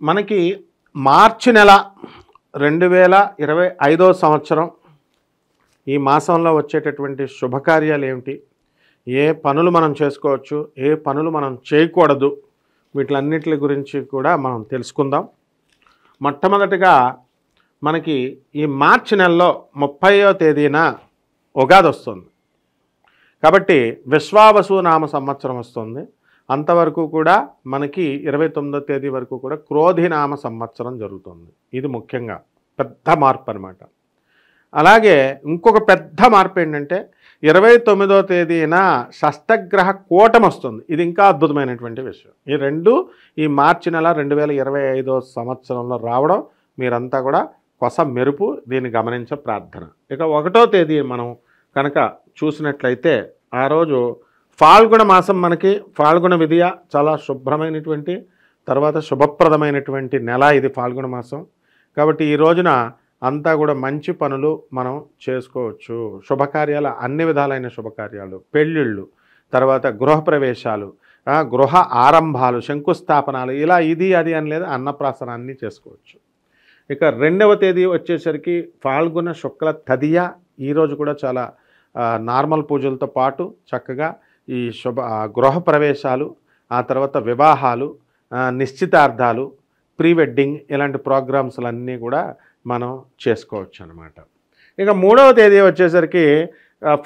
మనకి మార్చి నెల 2025 సంవత్సరం ఈ మాసంలో వచ్చేటటువంటి శుభకార్యాలు ఏమిటి, ఏ పనులు మనం చేసుకోవచ్చు, ఏ పనులు మనం చేయకూడదు, వీటిలన్నిటి గురించి కూడా మనం తెలుసుకుందాం. మొట్టమొదటిగా మనకి ఈ మార్చి నెలలో 30వ తేదీన ఉగాది వస్తుంది. కాబట్టి విశ్వావసు నామ సంవత్సరం వస్తుంది. అంతవరకు కూడా మనకి 29వ తేదీ వరకు కూడా క్రోధినామ సంవత్సరం జరుగుతుంది. ఇది ముఖ్యంగా పెద్ద మార్పు అన్నమాట. అలాగే ఇంకొక పెద్ద మార్పు ఏంటంటే 29వ తేదీన షష్టగ్రహ కూటమి వస్తుంది. ఇది ఇంకా అద్భుతమైనటువంటి విషయం. ఈ రెండు ఈ మార్చి నెల 2025 సంవత్సరంలో రావడం మీరంతా కూడా కొస మెరుపు, దీన్ని గమనించే ప్రార్థన. ఇక 1వ తేదీ మనం కనుక చూసినట్లయితే ఆ రోజు ఫాల్గుణ మాసం, మనకి ఫాల్గుణ విధియ చాలా శుభ్రమైనటువంటి తర్వాత శుభప్రదమైనటువంటి నెల ఇది ఫాల్గుణ మాసం. కాబట్టి ఈ రోజున అంతా కూడా మంచి పనులు మనం చేసుకోవచ్చు. శుభకార్యాలు, అన్ని విధాలైన శుభకార్యాలు, పెళ్ళిళ్ళు, తర్వాత గృహప్రవేశాలు, గృహ ఆరంభాలు, శంకుస్థాపనాలు, ఇలా ఇది అది అని లేదు, అన్నప్రాసన అన్నీ చేసుకోవచ్చు. ఇక 2వ తేదీ వచ్చేసరికి ఫాల్గుణ శుక్ల తదియ. ఈరోజు కూడా చాలా నార్మల్ పూజలతో పాటు చక్కగా ఈ గృహ ప్రవేశాలు, ఆ తర్వాత వివాహాలు, నిశ్చితార్థాలు, ప్రీ వెడ్డింగ్, ఇలాంటి ప్రోగ్రామ్స్లన్నీ కూడా మనం చేసుకోవచ్చు అన్నమాట. ఇక 3వ తేదీ వచ్చేసరికి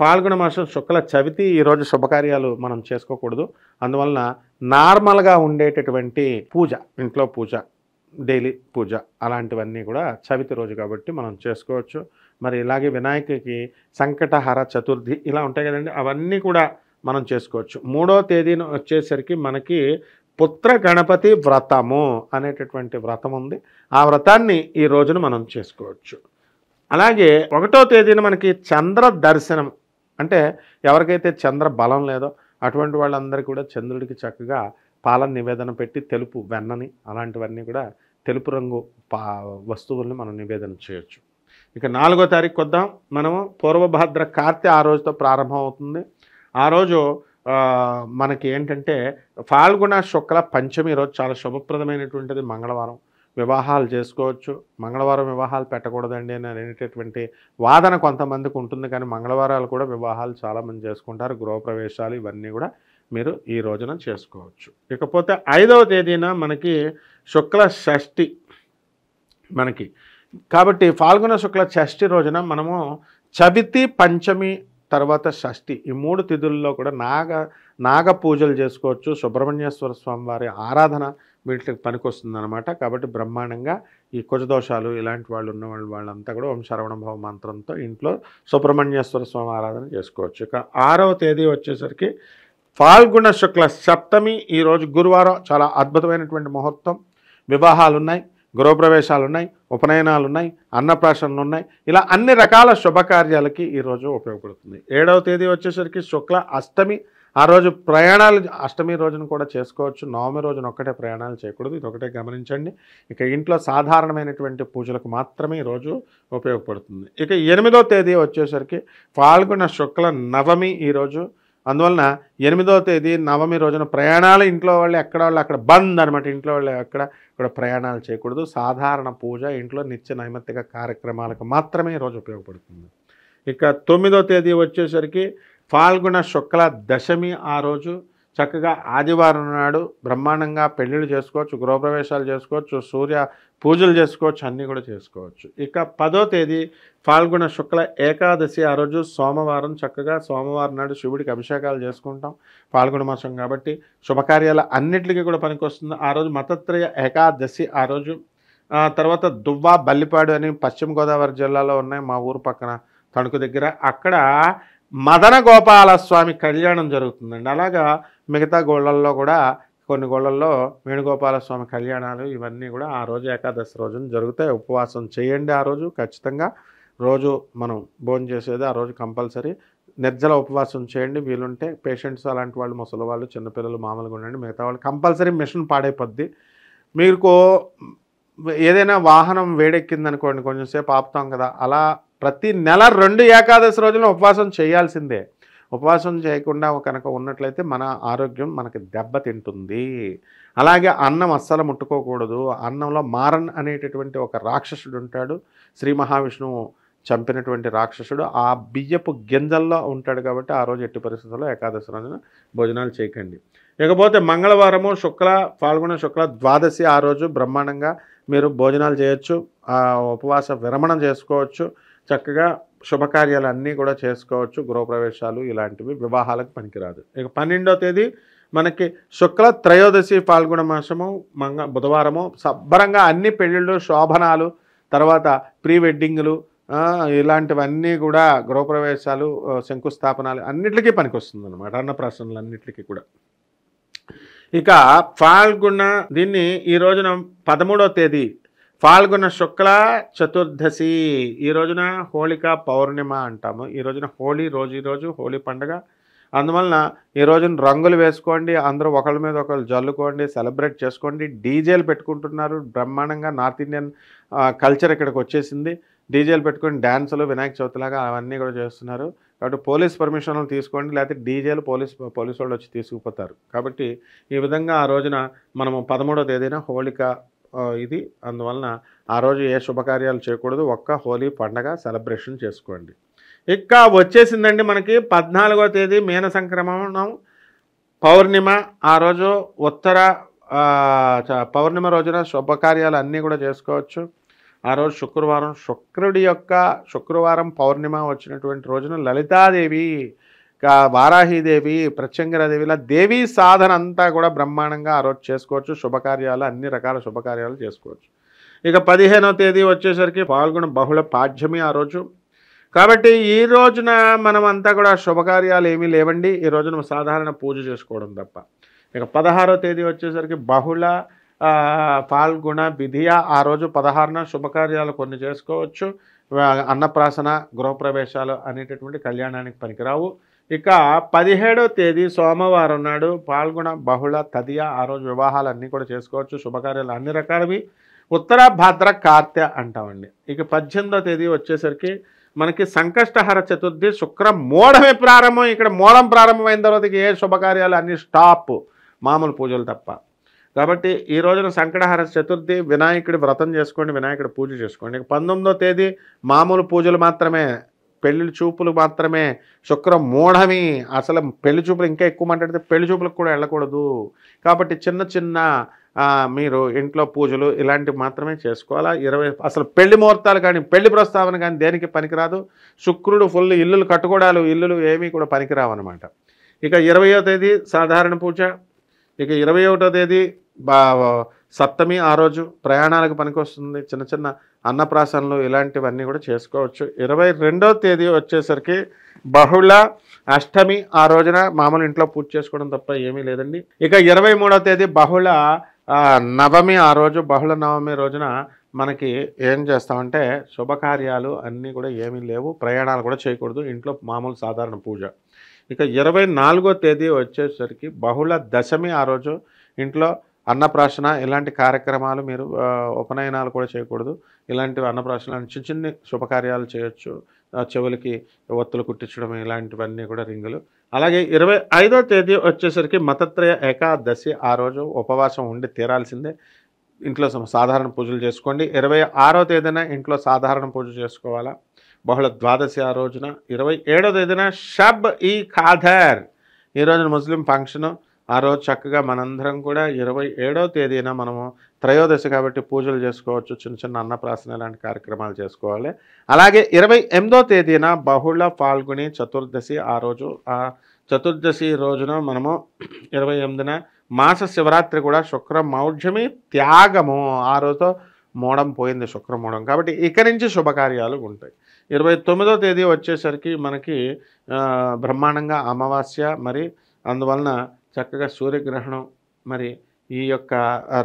ఫాల్గుణ మాసం శుక్ల చవితి. ఈరోజు శుభకార్యాలు మనం చేసుకోకూడదు. అందువలన నార్మల్గా ఉండేటటువంటి పూజ, ఇంట్లో పూజ, డైలీ పూజ, అలాంటివన్నీ కూడా చవితి రోజు కాబట్టి మనం చేసుకోవచ్చు. మరి ఇలాగే వినాయకుడికి సంకటహర చతుర్థి ఇలా ఉంటాయి కదండి, అవన్నీ కూడా మనం చేసుకోవచ్చు. 3వ తేదీన వచ్చేసరికి మనకి పుత్ర గణపతి వ్రతము అనేటటువంటి వ్రతం ఉంది. ఆ వ్రతాన్ని ఈ రోజున మనం చేసుకోవచ్చు. అలాగే 1వ తేదీన మనకి చంద్ర దర్శనం, అంటే ఎవరికైతే చంద్ర బలం లేదో అటువంటి వాళ్ళందరికీ కూడా చంద్రుడికి చక్కగా పాలన నివేదన పెట్టి తెలుపు వెన్నని, అలాంటివన్నీ కూడా తెలుపు రంగు వస్తువుల్ని మనం నివేదన చేయొచ్చు. ఇక 4వ తారీఖు వద్దాం. మనము పూర్వభాద్ర కార్తె ఆ రోజుతో ప్రారంభం అవుతుంది. ఆ రోజు మనకి ఏంటంటే ఫాల్గుణ శుక్ల పంచమి రోజు చాలా శుభప్రదమైనటువంటిది. మంగళవారం వివాహాలు చేసుకోవచ్చు. మంగళవారం వివాహాలు పెట్టకూడదండి అని అనేటటువంటి వాదన కొంతమందికి ఉంటుంది, కానీ మంగళవారాలు కూడా వివాహాలు చాలామంది చేసుకుంటారు. గృహప్రవేశాలు ఇవన్నీ కూడా మీరు ఈ రోజున చేసుకోవచ్చు. ఇకపోతే 5వ తేదీన మనకి శుక్ల షష్ఠి మనకి. కాబట్టి ఫాల్గుణ శుక్ల షష్ఠి రోజున మనము చవితి, పంచమి, తర్వాత షష్ఠి, ఈ 3 తిథుల్లో కూడా నాగ పూజలు చేసుకోవచ్చు. సుబ్రహ్మణ్యేశ్వర స్వామి వారి ఆరాధన వీటికి పనికొస్తుంది అనమాట. కాబట్టి బ్రహ్మాండంగా ఈ కుజదోషాలు ఇలాంటి వాళ్ళు ఉన్న వాళ్ళంతా కూడా ఓం శరవణ భవ మంత్రంతో ఇంట్లో సుబ్రహ్మణ్యేశ్వర స్వామి ఆరాధన చేసుకోవచ్చు. ఇక 6వ తేదీ వచ్చేసరికి ఫాల్గుణ శుక్ల సప్తమి. ఈరోజు గురువారం, చాలా అద్భుతమైనటువంటి ముహూర్తం. వివాహాలు ఉన్నాయి, గృహప్రవేశాలు ఉన్నాయి, ఉపనయనాలు ఉన్నాయి, అన్నప్రాసనలు ఉన్నాయి, ఇలా అన్ని రకాల శుభకార్యాలకి ఈరోజు ఉపయోగపడుతుంది. 7వ తేదీ వచ్చేసరికి శుక్ల అష్టమి. ఆ రోజు ప్రయాణాలు అష్టమి రోజున కూడా చేసుకోవచ్చు. నవమి రోజున ఒక్కటే ప్రయాణాలు చేయకూడదు, ఇది ఒకటే గమనించండి. ఇక ఇంట్లో సాధారణమైనటువంటి పూజలకు మాత్రమే ఈరోజు ఉపయోగపడుతుంది. ఇక 8వ తేదీ వచ్చేసరికి ఫాల్గుణ శుక్ల నవమి ఈరోజు. అందువలన 8వ తేదీ నవమి రోజున ప్రయాణాలు, ఇంట్లో వాళ్ళు ఎక్కడ వాళ్ళు అక్కడ బంద్ అనమాట. ఇంట్లో వాళ్ళు ఎక్కడ కూడా ప్రయాణాలు చేయకూడదు. సాధారణ పూజ, ఇంట్లో నిత్య నైమిత్తిక కార్యక్రమాలకు మాత్రమే ఈరోజు ఉపయోగపడుతుంది. ఇక 9వ తేదీ వచ్చేసరికి ఫాల్గుణ శుక్ల దశమి. ఆ రోజు చక్కగా ఆదివారం నాడు బ్రహ్మాండంగా పెళ్ళిళ్ళు చేసుకోవచ్చు, గృహప్రవేశాలు చేసుకోవచ్చు, సూర్య పూజలు చేసుకోవచ్చు, అన్నీ కూడా చేసుకోవచ్చు. ఇక 10వ తేదీ ఫాల్గుణ శుక్ల ఏకాదశి. ఆ రోజు సోమవారం. చక్కగా సోమవారం నాడు శివుడికి అభిషేకాలు చేసుకుంటాం. ఫాల్గుణ మాసం కాబట్టి శుభకార్యాల అన్నిటికీ కూడా పనికొస్తుంది. ఆ రోజు మతత్రయ ఏకాదశి. ఆ రోజు తర్వాత దువ్వ, బల్లిపాడు అని పశ్చిమ గోదావరి జిల్లాలో ఉన్నాయి, మా ఊరు పక్కన తణుకు దగ్గర. అక్కడ మదన గోపాలస్వామి కళ్యాణం జరుగుతుందండి. అలాగా మిగతా గోళ్ళల్లో కూడా కొన్ని గోళ్ళల్లో వేణుగోపాలస్వామి కళ్యాణాలు ఇవన్నీ కూడా ఆ రోజు ఏకాదశి రోజున జరుగుతాయి. ఉపవాసం చేయండి ఆ రోజు ఖచ్చితంగా. రోజు మనం భోజనం చేసేది ఆ రోజు కంపల్సరీ. నిర్జల ఉపవాసం చేయండి. వీలుంటే పేషెంట్స్ అలాంటి వాళ్ళు, ముసలి వాళ్ళు, చిన్నపిల్లలు మామూలుగా ఉండండి. మిగతా వాళ్ళు కంపల్సరీ మిషన్ పాడైపోద్ది. మీకు ఏదైనా వాహనం వేడెక్కిందనుకోండి, కొంచెంసేపు ఆపుతాం కదా, అలా ప్రతి నెల 2 ఏకాదశి రోజున ఉపవాసం చేయాల్సిందే. ఉపవాసం చేయకుండా కనుక ఉన్నట్లయితే మన ఆరోగ్యం మనకి దెబ్బతింటుంది. అలాగే అన్నం అస్సలు ముట్టుకోకూడదు. అన్నంలో మారన్ అనేటటువంటి ఒక రాక్షసుడు ఉంటాడు. శ్రీ మహావిష్ణువు చంపినటువంటి రాక్షసుడు ఆ బియ్యపు గింజల్లో ఉంటాడు కాబట్టి ఆ రోజు ఎట్టి పరిస్థితుల్లో ఏకాదశి రోజున భోజనాలు చేయకండి. ఇకపోతే మంగళవారము ఫాల్గుణ శుక్ల ద్వాదశి ఆ రోజు బ్రహ్మాండంగా మీరు భోజనాలు చేయొచ్చు, ఉపవాస విరమణ చేసుకోవచ్చు, చక్కగా శుభకార్యాలు అన్నీ కూడా చేసుకోవచ్చు. గృహప్రవేశాలు ఇలాంటివి వివాహాలకు పనికిరాదు. ఇక 12వ తేదీ మనకి శుక్ల త్రయోదశి ఫాల్గుణ మాసము బుధవారము శుభ్రంగా అన్ని పెళ్ళిళ్ళు శోభనాలు తర్వాత ప్రీ వెడ్డింగులు ఇలాంటివన్నీ కూడా గృహప్రవేశాలు శంకుస్థాపనాలు అన్నిటికీ పనికొస్తుంది అనమాట. అన్నప్రాసనలు అన్నిటికీ కూడా. ఇక ఫాల్గుణ దీన్ని ఈ రోజున 13వ తేదీ ఫాల్గుణ శుక్ల చతుర్దశి ఈ రోజున హోళికా పౌర్ణిమ అంటాము. ఈ రోజున ఈరోజు హోళీ పండుగ. అందువలన ఈ రోజున రంగులు వేసుకోండి, అందరూ ఒకళ్ళ మీద ఒకళ్ళు జల్లుకోండి, సెలబ్రేట్ చేసుకోండి. డీజేలు పెట్టుకుంటున్నారు బ్రహ్మాండంగా. నార్త్ ఇండియన్ కల్చర్ ఇక్కడికి వచ్చేసింది. డీజేలు పెట్టుకొని డ్యాన్సులు వినాయక చవితిలాగా అవన్నీ కూడా చేస్తున్నారు. కాబట్టి పోలీస్ పర్మిషన్లు తీసుకోండి, లేకపోతే డీజేలు పోలీసు వాళ్ళు వచ్చి తీసుకుపోతారు. కాబట్టి ఈ విధంగా ఆ రోజున మనము 13వ తేదీన హోళిక ఇది. అందువలన ఆ రోజు ఏ శుభకార్యాలు చేయకూడదు, ఒక్క హోలీ పండగ సెలబ్రేషన్ చేసుకోండి. ఇక వచ్చేసిందండి మనకి 14వ తేదీ మీన సంక్రమణం పౌర్ణిమ. ఆ రోజు పౌర్ణిమ రోజున శుభకార్యాలు అన్నీ కూడా చేసుకోవచ్చు. ఆ రోజు శుక్రవారం పౌర్ణిమ వచ్చినటువంటి రోజున లలితాదేవి, వారాహీదేవి, ప్రత్యంగరాదేవి ఇలా దేవీ సాధన అంతా కూడా బ్రహ్మాండంగా ఆ రోజు చేసుకోవచ్చు. శుభకార్యాలు అన్ని రకాల శుభకార్యాలు చేసుకోవచ్చు. ఇక 15వ తేదీ వచ్చేసరికి ఫాల్గుణ బహుళ పాడ్యమి ఆ రోజు. కాబట్టి ఈ రోజున మనం అంతా కూడా శుభకార్యాలు ఏమీ లేవండి. ఈ రోజున సాధారణ పూజ చేసుకోవడం తప్ప. ఇక 16వ తేదీ వచ్చేసరికి బహుళ ఫాల్గుణ విధియ ఆ రోజు 16న శుభకార్యాలు కొన్ని చేసుకోవచ్చు. అన్నప్రాసన గృహప్రవేశాలు అనేటటువంటి కళ్యాణానికి పనికిరావు. ఇక 17వ తేదీ సోమవారం నాడు ఫాల్గుణ బహుళ తదియ ఆ రోజు వివాహాలన్నీ కూడా చేసుకోవచ్చు. శుభకార్యాలు అన్ని రకాలవి. ఉత్తర భాద్ర కార్తె అంటామండి. ఇక 18వ తేదీ వచ్చేసరికి మనకి సంకష్టహర చతుర్థి శుక్ర మూఢమే ప్రారంభం. ఇక్కడ మూఢం ప్రారంభమైన తర్వాత ఏ శుభకార్యాలు అన్ని స్టాప్, మామూలు పూజలు తప్ప. కాబట్టి ఈ రోజున సంకటహర చతుర్థి వినాయకుడి వ్రతం చేసుకోండి, వినాయకుడి పూజ చేసుకోండి. ఇక 19వ తేదీ మామూలు పూజలు మాత్రమే, పెళ్లి చూపులు మాత్రమే. శుక్ర మూఢమి, అసలు పెళ్లి చూపులు ఇంకా ఎక్కువ మాట్లాడితే పెళ్లి చూపులకు కూడా వెళ్ళకూడదు. కాబట్టి చిన్న చిన్న మీరు ఇంట్లో పూజలు ఇలాంటివి మాత్రమే చేసుకోవాలా. అసలు పెళ్లి ముహూర్తాలు కానీ పెళ్లి ప్రస్తావన కానీ దేనికి పనికిరాదు. శుక్రుడు ఫుల్ ఇల్లులు కట్టుకోవడాలు ఇల్లులు ఏమీ కూడా పనికిరావు అనమాట. ఇక 20వ తేదీ సాధారణ పూజ. ఇక 21వ తేదీ సప్తమి ఆ రోజు ప్రయాణాలకు పనికొస్తుంది. చిన్న చిన్న అన్నప్రాసనలు ఇలాంటివన్నీ కూడా చేసుకోవచ్చు. 22వ తేదీ వచ్చేసరికి బహుళ అష్టమి ఆ రోజున మామూలు ఇంట్లో పూజ చేసుకోవడం తప్ప ఏమీ లేదండి. ఇక 23వ తేదీ బహుళ నవమి ఆ రోజు. బహుళ నవమి రోజున మనకి ఏం చేస్తామంటే శుభకార్యాలు అన్నీ కూడా ఏమీ లేవు, ప్రయాణాలు కూడా చేయకూడదు, ఇంట్లో మామూలు సాధారణ పూజ. ఇక 24వ తేదీ వచ్చేసరికి బహుళ దశమి ఆ రోజు. ఇంట్లో అన్నప్రాసన ఇలాంటి కార్యక్రమాలు మీరు ఉపనయనాలు కూడా చేయకూడదు. ఇలాంటివి అన్నప్రాసన చిన్న చిన్న శుభకార్యాలు చేయొచ్చు. చెవులకి ఒత్తులు కుట్టించడం ఇలాంటివన్నీ కూడా రింగులు. అలాగే 25వ తేదీ వచ్చేసరికి మతత్రయ ఏకాదశి ఆ రోజు ఉపవాసం ఉండి తీరాల్సిందే. ఇంట్లో సాధారణ పూజలు చేసుకోండి. 26వ తేదీన ఇంట్లో సాధారణ పూజ చేసుకోవాలా. బహుళ ద్వాదశి ఆ రోజున. 27వ తేదీన షబ్ ఈ ఖాదర్ ఈ రోజున ముస్లిం ఫంక్షను. ఆ రోజు చక్కగా మనందరం కూడా 27వ తేదీన మనము త్రయోదశి కాబట్టి పూజలు చేసుకోవచ్చు, చిన్న చిన్న అన్నప్రాసన ఇలాంటి కార్యక్రమాలు చేసుకోవాలి. అలాగే 28వ తేదీన బహుళ ఫాల్గుని చతుర్దశి ఆ రోజు. ఆ చతుర్దశి రోజున మనము 28న మాస శివరాత్రి కూడా శుక్ర మౌఢ్యమి త్యాగము ఆ రోజుతో మూడం పోయింది, శుక్రమూఢం. కాబట్టి ఇక నుంచి శుభకార్యాలు ఉంటాయి. 29వ తేదీ వచ్చేసరికి మనకి బ్రహ్మాండంగా అమావాస్య, మరి అందువలన చక్కగా సూర్యగ్రహణం. మరి ఈ యొక్క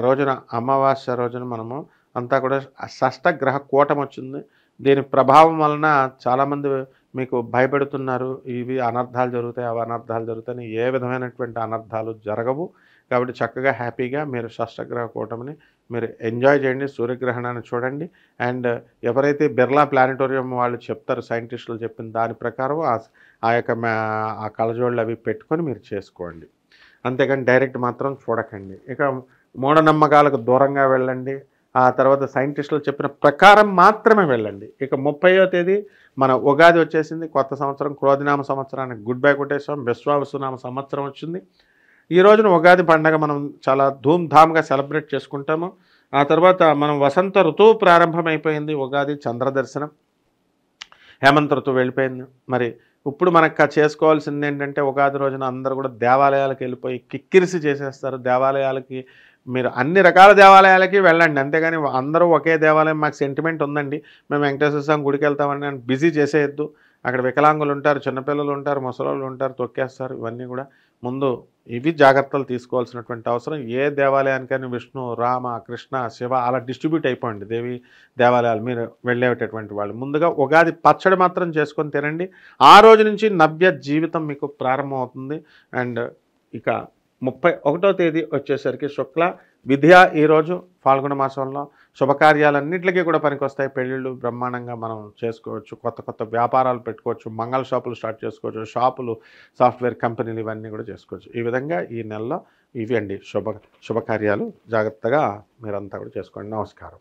రోజున అమావాస్య రోజున మనము అంతా కూడా షష్టగ్రహ కూటం వచ్చింది. దీని ప్రభావం వలన చాలామంది మీకు భయపెడుతున్నారు, ఇవి అనర్థాలు జరుగుతాయి, అవి అనర్థాలు జరుగుతాయి. ఏ విధమైనటువంటి అనర్థాలు జరగవు. కాబట్టి చక్కగా హ్యాపీగా మీరు షష్టగ్రహ కూటమిని మీరు ఎంజాయ్ చేయండి, సూర్యగ్రహణాన్ని చూడండి. అండ్ ఎవరైతే బిర్లా ప్లానెటోరియం వాళ్ళు చెప్తారు, సైంటిస్టులు చెప్పిన దాని ప్రకారం ఆ యొక్క ఆ కళ్ళజోళ్ళు అవి పెట్టుకొని మీరు చేసుకోండి. అంతేగాని డైరెక్ట్ మాత్రం చూడకండి. ఇక మూఢనమ్మకాలకు దూరంగా వెళ్ళండి. ఆ తర్వాత సైంటిస్టులు చెప్పిన ప్రకారం మాత్రమే వెళ్ళండి. ఇక 30వ తేదీ మన ఉగాది వచ్చేసింది, కొత్త సంవత్సరం, క్రోధినామ సంవత్సరానికి గుడ్ బై కొట్టేసాం, విశ్వావసునామ సంవత్సరం వచ్చింది. ఈ రోజున ఉగాది పండగ మనం చాలా ధూమ్ధామ్గా సెలబ్రేట్ చేసుకుంటాము. ఆ తర్వాత మనం వసంత ఋతువు ప్రారంభమైపోయింది, ఉగాది చంద్రదర్శనం, హేమంత ఋతువు వెళ్ళిపోయింది. మరి ఇప్పుడు మనకు చేసుకోవాల్సింది ఏంటంటే ఉగాది రోజున అందరూ కూడా దేవాలయాలకు వెళ్ళిపోయి కిక్కిరిసి చేసేస్తారు. దేవాలయాలకి మీరు అన్ని రకాల దేవాలయాలకి వెళ్ళండి, అంతేగాని అందరూ ఒకే దేవాలయం మాకు సెంటిమెంట్ ఉందండి మేము వెంకటేశ్వర స్వామి గుడికి వెళ్తామని అని బిజీ చేసేయద్దు. అక్కడ వికలాంగులు ఉంటారు, చిన్నపిల్లలు ఉంటారు, ముసలోళ్ళు ఉంటారు, తొక్కేస్తారు. ఇవన్నీ కూడా ముందు ఇవి జాగ్రత్తలు తీసుకోవాల్సినటువంటి అవసరం. ఏ దేవాలయానికైనా విష్ణు, రామ, కృష్ణ, శివ అలా డిస్ట్రిబ్యూట్ అయిపోండి దేవి దేవాలయాలు మీరు వెళ్ళేటటువంటి వాళ్ళు. ముందుగా ఉగాది పచ్చడి మాత్రం చేసుకొని తినండి. ఆ రోజు నుంచి నవ్య జీవితం మీకు ప్రారంభమవుతుంది. అండ్ ఇక 31వ తేదీ వచ్చేసరికి శుక్ల విద్య. ఈరోజు ఫాల్గుణ మాసంలో శుభకార్యాలన్నింటికీ కూడా పనికొస్తాయి. పెళ్ళిళ్ళు బ్రహ్మాండంగా మనం చేసుకోవచ్చు, కొత్త కొత్త వ్యాపారాలు పెట్టుకోవచ్చు, మంగళ షాపులు స్టార్ట్ చేసుకోవచ్చు, షాపులు, సాఫ్ట్వేర్ కంపెనీలు ఇవన్నీ కూడా చేసుకోవచ్చు. ఈ విధంగా ఈ నెలలో ఇవి అండి శుభకార్యాలు. జాగ్రత్తగా మీరంతా కూడా చేసుకోండి. నమస్కారం.